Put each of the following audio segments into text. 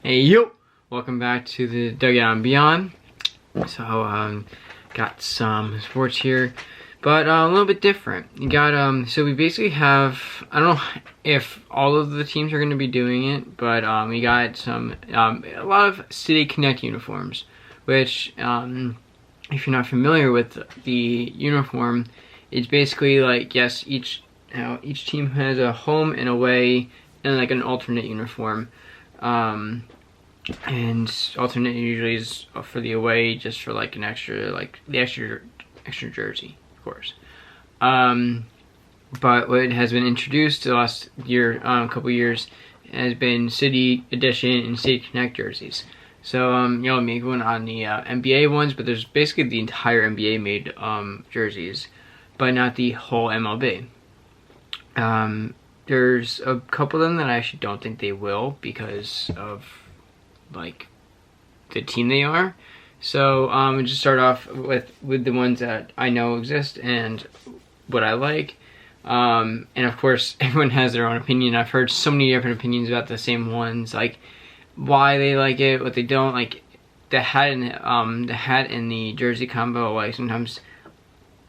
Hey yo! Welcome back to the Dugout and Beyond. So, got some sports here, but a little bit different. You got, so we basically have, I don't know if all of the teams are going to be doing it, but we got some, a lot of City Connect uniforms, which, if you're not familiar with the uniform, it's basically like, yes, each team has a home and away and like an alternate uniform. And alternate usually is for the away, just for like an extra, like the extra jersey, of course. But what has been introduced the last year, couple years, has been City Edition and City Connect jerseys. So you'll make one on the NBA ones, but there's basically the entire NBA made jerseys, but not the whole MLB. There's a couple of them that I actually don't think they will because of like the team they are. So we'll just start off with the ones that I know exist and what I like. And of course everyone has their own opinion. I've heard so many different opinions about the same ones, like why they like it, what they don't like. The hat and the jersey combo, like, sometimes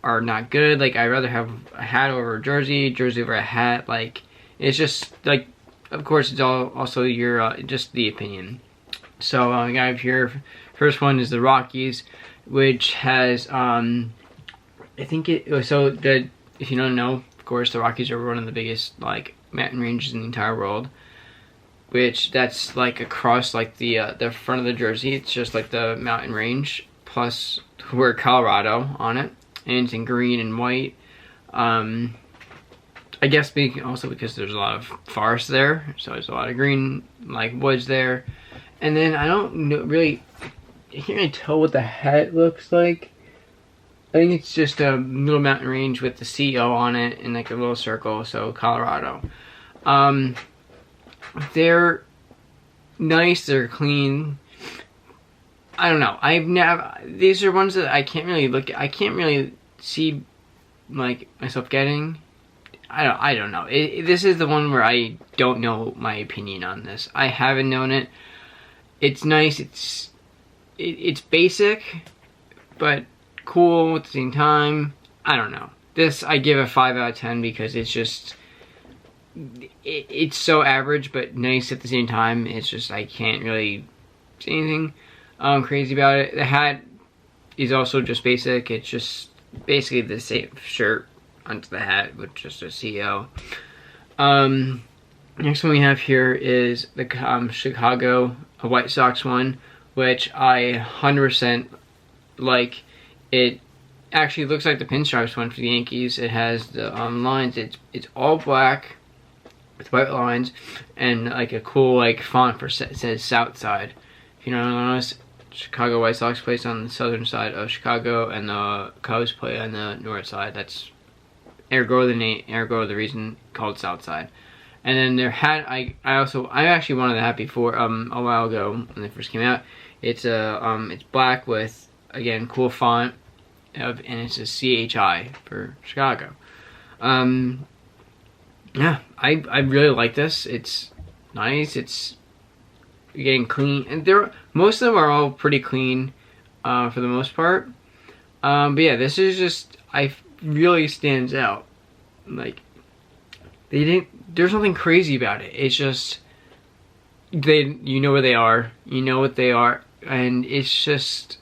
are not good. Like, I'd rather have a hat over a jersey over a hat. Like, it's just like, of course it's all also your just the opinion. So I got here, first one is the Rockies, which has I think it, so the, if you don't know, of course the Rockies are one of the biggest like mountain ranges in the entire world, which that's like across like the front of the jersey. It's just like the mountain range plus word Colorado on it, and it's in green and white. I guess also because there's a lot of forest there, so there's a lot of green like woods there. And then I don't know, really, I can't really tell what the hat looks like. I think it's just a little mountain range with the CO on it and like a little circle, so Colorado. They're nice, they're clean. I don't know, these are ones that I can't really see like myself getting. I don't know. This is the one where I don't know my opinion on this. I haven't known it. It's nice, it's basic, but cool at the same time. I don't know. This I give a 5 out of 10 because it's just, it's so average but nice at the same time. It's just, I can't really say anything crazy about it. The hat is also just basic. It's just basically the same shirt onto the hat with just a CO. Next one we have here is the Chicago White Sox one, which I 100% like. It actually looks like the pinstripes one for the Yankees. It has the lines. It's all black with white lines and like a cool like font for it says South Side. If you don't notice, Chicago White Sox plays on the southern side of Chicago, and the Cubs play on the north side. That's ergo the reason called South Side. And then their hat, I actually wanted the hat before a while ago when they first came out. It's it's black with, again, cool font and it's a CHI for Chicago. Yeah, I really like this. It's nice. It's getting clean, and most of them are all pretty clean for the most part. But yeah, this is just, really stands out. Like, there's nothing crazy about it. It's just, you know where they are, you know what they are, and it's just,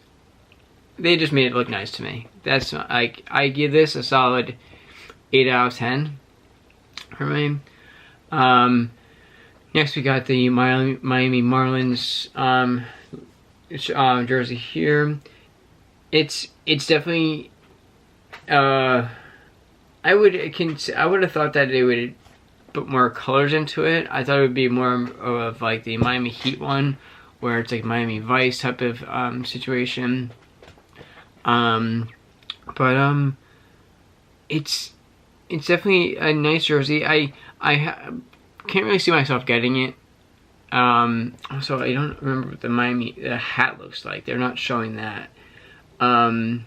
they just made it look nice to me. That's, like, I give this a solid 8 out of 10 for me. Next we got the Miami Marlins jersey here. It's definitely, I would have thought that they would put more colors into it. I thought it would be more of like the Miami Heat one, where it's like Miami Vice type of situation. It's definitely a nice jersey. I can't really see myself getting it. Also, I don't remember what the hat looks like. They're not showing that. Let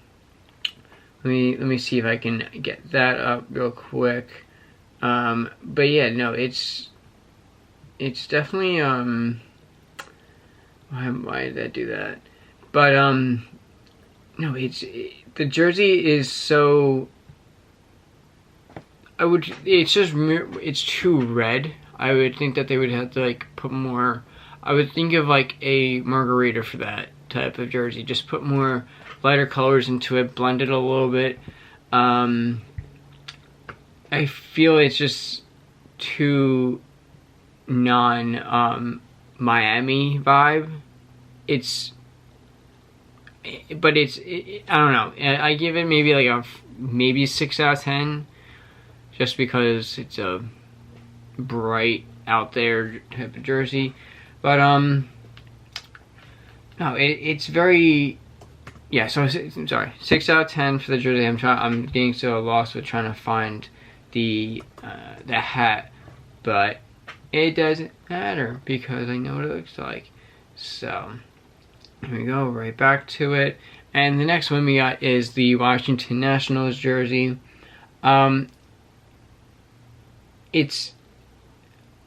me see if I can get that up real quick. But yeah, no, it's definitely Why did that do that? But no, the jersey is so. It's too red. I would think that they would have to like put more. I would think of like a margarita for that type of jersey. Just put more lighter colors into it, blend it a little bit. I feel it's just too non Miami vibe. But I don't know. I give it maybe like a 6 out of 10, just because it's a bright out there type of jersey. But no, it's very, yeah. So I'm sorry, 6 out of 10 for the jersey. I'm getting so lost with trying to find the hat, but it doesn't matter because I know what it looks like. So here we go, right back to it. And the next one we got is the Washington Nationals jersey. It's,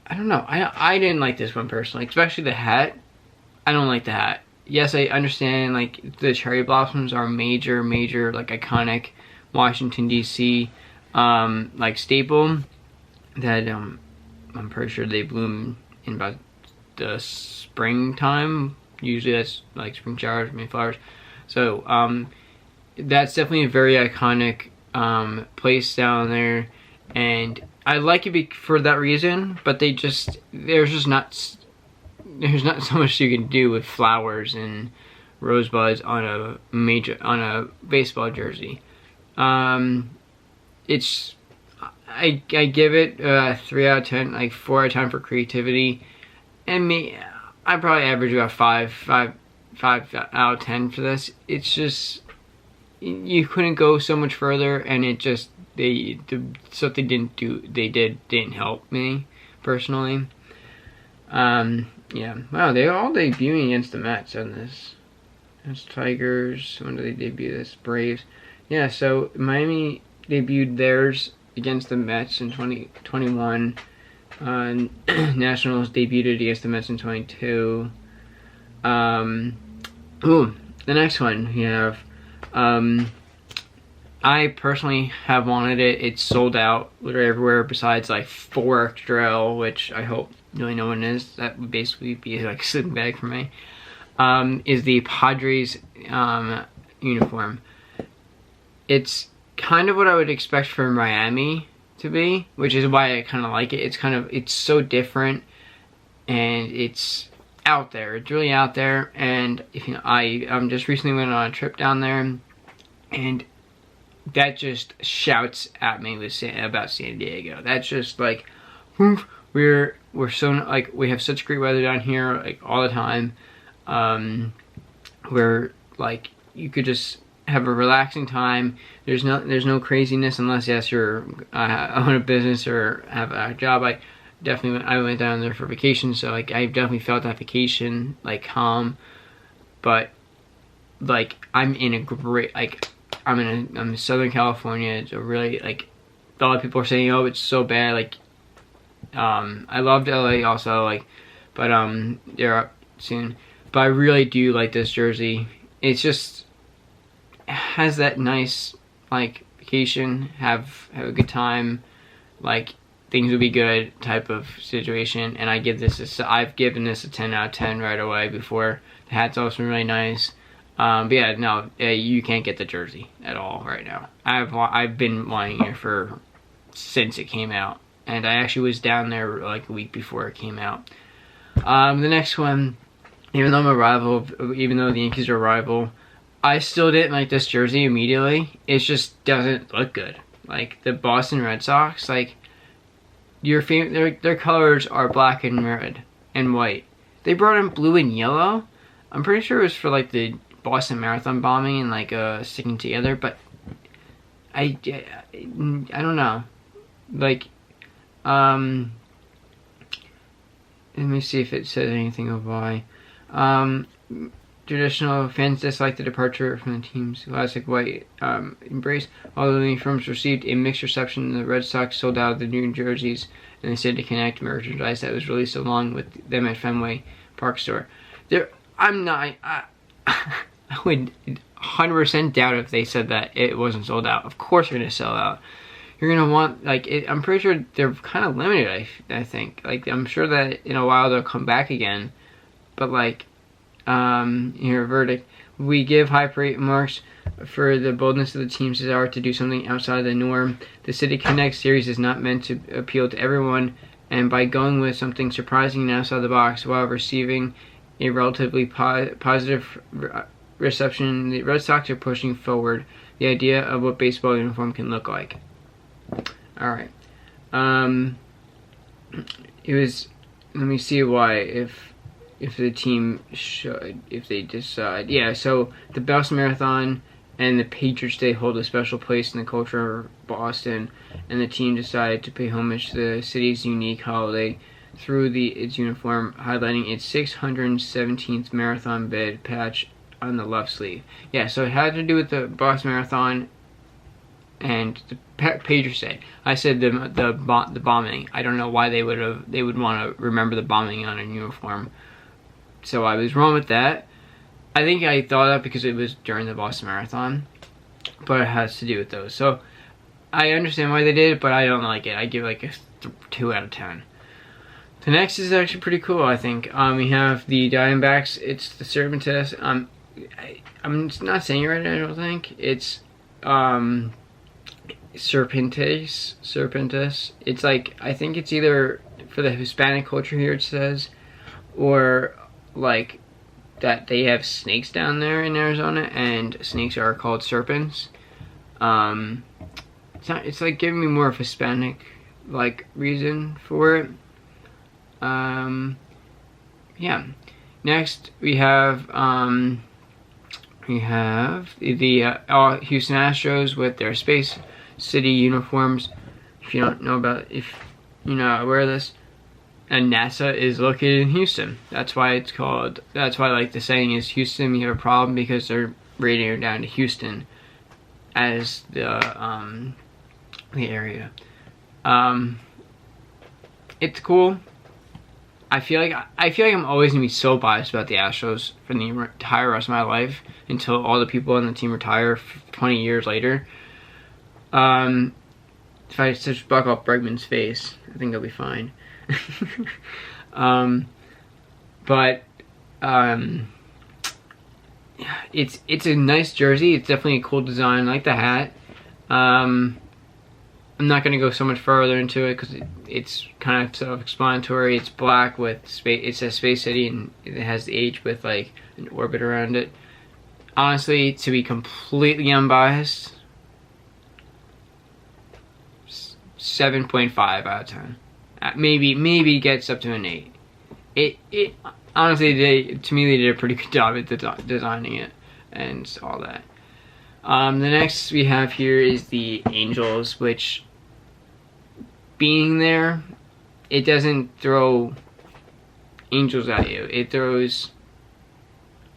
I don't know. I didn't like this one personally, especially the hat. I don't like the hat. Yes, I understand like the cherry blossoms are major like iconic Washington DC like staple that I'm pretty sure they bloom in about the springtime. Usually that's like spring showers, Mayflowers. So that's definitely a very iconic place down there, and I like it for that reason. But there's not so much you can do with flowers and rosebuds on a baseball jersey. It's I give it 3 out of 10, like 4 out of 10 for creativity, and I probably average about 5 out of 10 for this. It's just, you couldn't go so much further, and it just the stuff they didn't help me personally. Yeah, wow, they're all debuting against the Mets on this. That's Tigers. When do they debut this? Braves. Yeah, so Miami debuted theirs against the Mets in 2021. Nationals debuted against the Mets in 22. The next one we have. I personally have wanted it. It's sold out literally everywhere besides like 4 Extra, which I hope really no one is. That would basically be like a sleeping bag for me. Is the Padres uniform. It's kind of what I would expect from Miami to be, which is why I kind of like it. It's so different, and it's out there. It's really out there. And if I just recently went on a trip down there, and that just shouts at me about San Diego. That's just like, we're so like, we have such great weather down here like all the time. Where like you could just have a relaxing time. There's no craziness unless yes you're own a business or have a job. I went down there for vacation, so like I definitely felt that vacation like calm. But like I'm in Southern California. It's a really like, a lot of people are saying, oh, it's so bad. Like I loved LA also, like, but they're up soon. But I really do like this jersey. It's just has that nice like vacation, have a good time, like things will be good type of situation. And I've given this a 10 out of 10 right away. Before the hat's also really nice. But yeah, no, you can't get the jersey at all right now. I've been wanting it since it came out, and I actually was down there like a week before it came out. The next one, even though the Yankees are a rival, I still didn't like this jersey immediately. It just doesn't look good. Like the Boston Red Sox, like their colors are black and red and white. They brought in blue and yellow. I'm pretty sure it was for like the Boston Marathon bombing and like sticking together, but I don't know. Like let me see if it says anything of why. Traditional fans dislike the departure from the team's classic white embrace. Although the uniforms received a mixed reception, the Red Sox sold out the new jerseys and the City Connect merchandise that was released along with them at Fenway Park store. I'm not. I would 100% doubt if they said that it wasn't sold out. Of course, you're gonna sell out. You're gonna want like I'm pretty sure they're kind of limited. I think like I'm sure that in a while they'll come back again. But like, your verdict: we give high marks for the boldness of the team's desire to do something outside the norm. The City Connect series is not meant to appeal to everyone, and by going with something surprising and outside the box while receiving a relatively positive reception, the Red Sox are pushing forward the idea of what baseball uniform can look like. All right. It was. Let me see why. If the team should, if they decide, yeah. So the Boston Marathon and the Patriots Day hold a special place in the culture of Boston, and the team decided to pay homage to the city's unique holiday through its uniform, highlighting its 617th marathon bid patch on the left sleeve. Yeah, so it had to do with the Boston Marathon and the Patriots Day. I said the bombing. I don't know why they would want to remember the bombing on a uniform. So I was wrong with that. I think I thought that because it was during the Boston Marathon, but it has to do with those. So I understand why they did it, but I don't like it. I give like a 2 out of 10. The next is actually pretty cool, I think. We have the Diamondbacks. It's the Serpentess. I'm not saying it right, I don't think. It's Serpentess. It's like, I think it's either for the Hispanic culture here, it says, or like that they have snakes down there in Arizona, and snakes are called serpents. It's like giving me more of a Hispanic like reason for it. Yeah. Next we have the Houston Astros with their Space City uniforms. If you don't know about, if you're not aware of this, and NASA is located in Houston. That's why like the saying is Houston, we have a problem, because they're radioing down to Houston as the area. It's cool. I feel like I'm always gonna be so biased about the Astros for the entire rest of my life until all the people on the team retire 20 years later. If I just buck off Bregman's face, I think I'll be fine. It's a nice jersey. It's definitely a cool design. I like the hat. I'm not going to go so much further into it because it's kind of self-explanatory. It's black with space. It says Space City, and it has the H with like an orbit around it. Honestly, to be completely unbiased, 7.5 out of 10. Maybe gets up to an 8. It honestly, to me, they did a pretty good job at designing it and all that. The next we have here is the Angels, which, being there, it doesn't throw angels at you. It throws,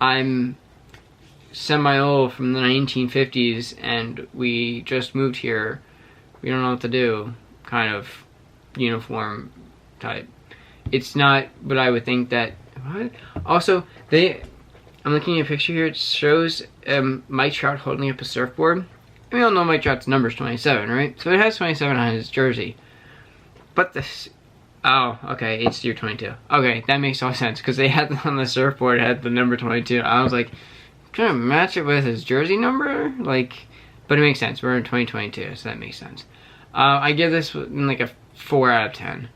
I'm semi-old from the 1950s and we just moved here. We don't know what to do, kind of uniform type. It's not what I would think that, what? Also, I'm looking at a picture here. It shows Mike Trout holding up a surfboard. We all know Mike Trout's number is 27, right? So it has 27 on his jersey. But this, oh, okay, it's year 22. Okay, that makes all sense, because they had on the surfboard, it had the number 22. I was like, trying to match it with his jersey number? Like, but it makes sense. We're in 2022, so that makes sense. I give this like a 4 out of 10.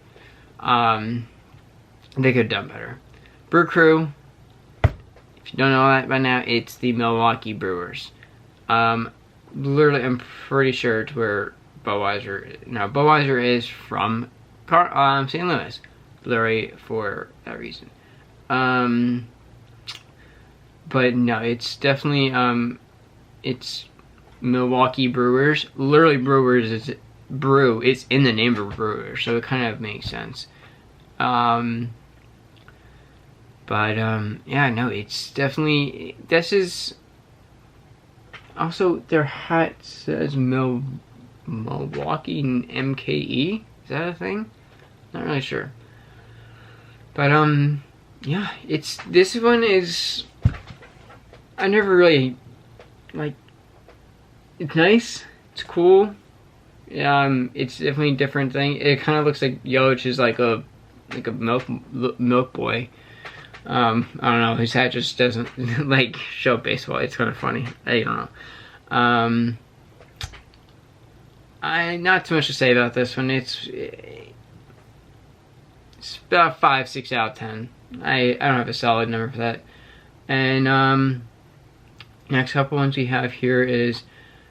They could have done better. Brew Crew. If you don't know that by now, it's the Milwaukee Brewers. Literally, I'm pretty sure it's where Budweiser. Now, Budweiser is from St. Louis, literally for that reason. But no, it's definitely it's Milwaukee Brewers. Literally, Brewers is brew. It's in the name of Brewers, so it kind of makes sense. Yeah, no, it's definitely, this is, also their hat says Milwaukee MKE, is that a thing? Not really sure. But, yeah, this one is, I never really, like, it's nice, it's cool. It's definitely a different thing. It kind of looks like Yelich is like a milk boy. I don't know, his hat just doesn't like show baseball. It's kind of funny. I don't know. Not too much to say about this one. It's about 5, 6 out of 10. I don't have a solid number for that. And next couple ones we have here is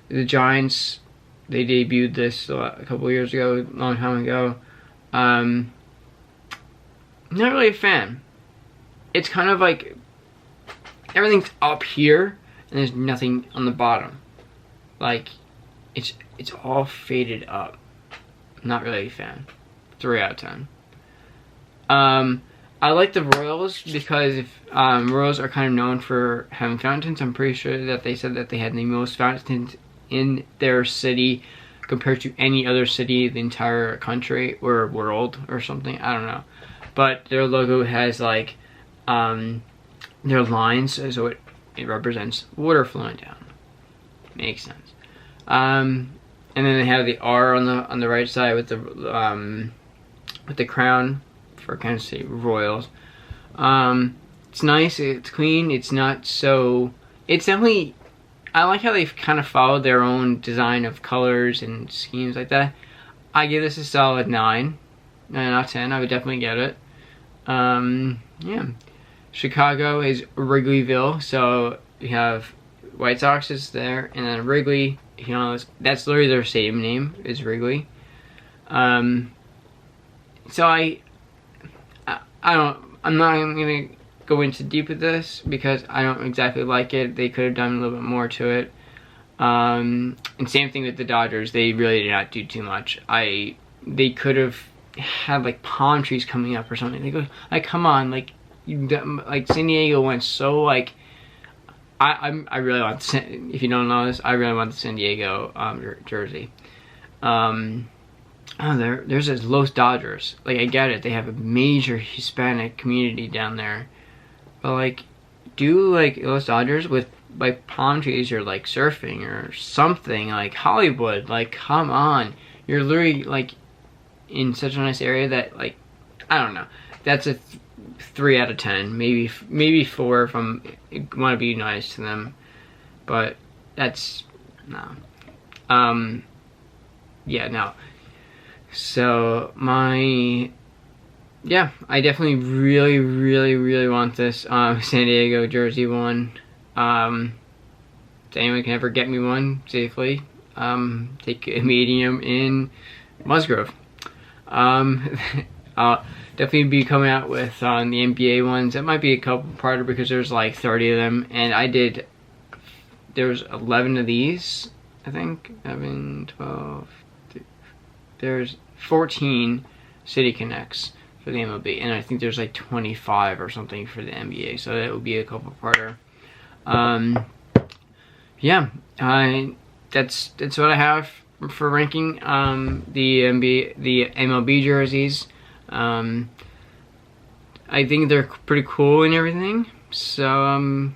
the Giants. They debuted this a couple years ago, a long time ago. Not really a fan. It's kind of like everything's up here and there's nothing on the bottom. Like it's all faded up. Not really a fan. 3 out of 10. I like the Royals because Royals are kind of known for having fountains. I'm pretty sure that they said that they had the most fountains in their city compared to any other city in the entire country or world or something. I don't know. But their logo has like their lines, so it represents water flowing down. Makes sense. And then they have the R on the right side with the crown for kind of say Royals. It's nice, it's clean, it's not so, it's definitely, I like how they've kind of followed their own design of colors and schemes like that. I give this a solid 9 out of 10. I would definitely get it. Yeah. Chicago is Wrigleyville, so you have White Sox is there, and then Wrigley, you know, that's literally their stadium name, is Wrigley. So I'm not gonna go into deep with this because I don't exactly like it. They could have done a little bit more to it. And same thing with the Dodgers. They really did not do too much. They could have had like palm trees coming up or something. They go like, come on, like San Diego went so like. I really want, if you don't know this, I really want the San Diego jersey. There's this Los Dodgers. Like, I get it, they have a major Hispanic community down there, but like, do like Los Dodgers with like palm trees or like surfing or something, like Hollywood. Like, come on, you're literally like in such a nice area that like, I don't know. That's a 3 out of 10, maybe 4 if I'm want to be nice to them, but that's no. Yeah, no. So I definitely really want this San Diego jersey one. If anyone can ever get me one safely, take a medium in Musgrove. I'll definitely be coming out with the NBA ones. That might be a couple parter because there's like 30 of them, and there's 11 of these, I think. 11, 12, there's 14 City Connects for the MLB, and I think there's like 25 or something for the NBA, so that would be a couple parter. Yeah, that's what I have for ranking the MLB jerseys. I think they're pretty cool and everything, so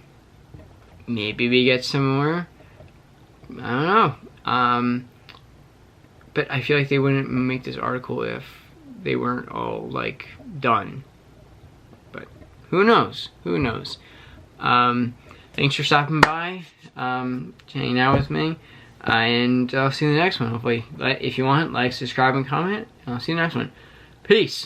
maybe we get some more. I don't know. But I feel like they wouldn't make this article if they weren't all like done. But who knows? Who knows? Thanks for stopping by, hanging out with me, and I'll see you in the next one. Hopefully, if you want, like, subscribe, and comment. And I'll see you in the next one. Peace.